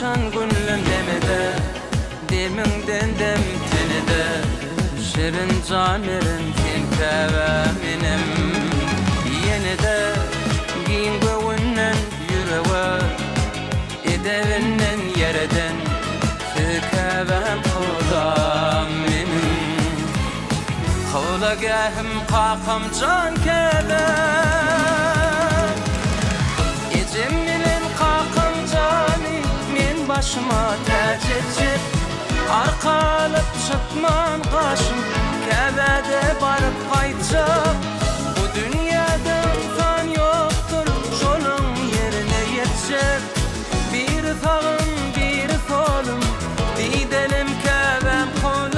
açan günlüm demede, deminden dem tenede, şirin canerin tilkeveminim. Yenide giyin göğünden yüreğe, edevinden yereden tilkevem kılam benim. Kavlagahım kakam can kebe, ecem bilen kakam cani, men başıma terk edecek. Arkalıp çıkman kaşım, kebede barıp kaytacak. Bu dünyada fan yoktur, şolun yerine yetecek. Bir sağım bir solum, didelim kebem kolam.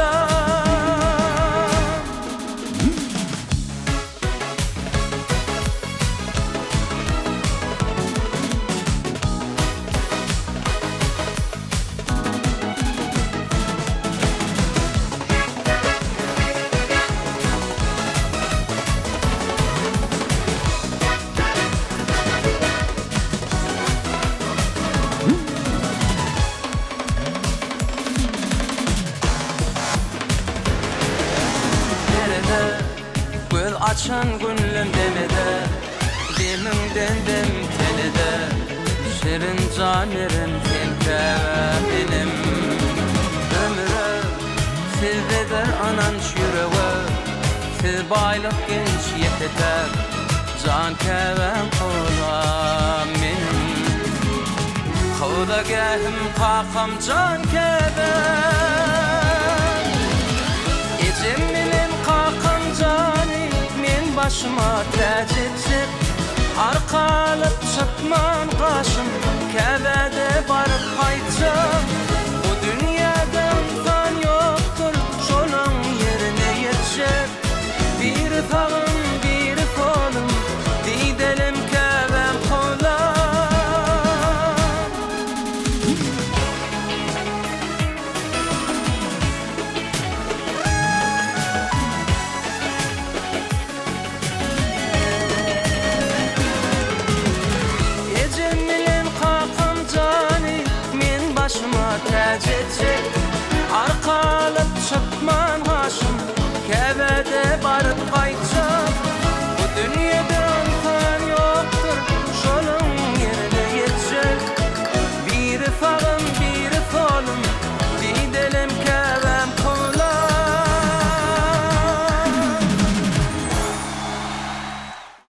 Göz açan günlüm demede, deminden dem tenede, şirin canerin tilkeveminim. Ömrü silveder ananç yüreğe, sil baylık genç yeteter, can kevem kolam benim. Kavlagahım kakam can kevem, ecem bilen kakam cani, men başıma terk edecek. Arkalıp çıkman kaşım,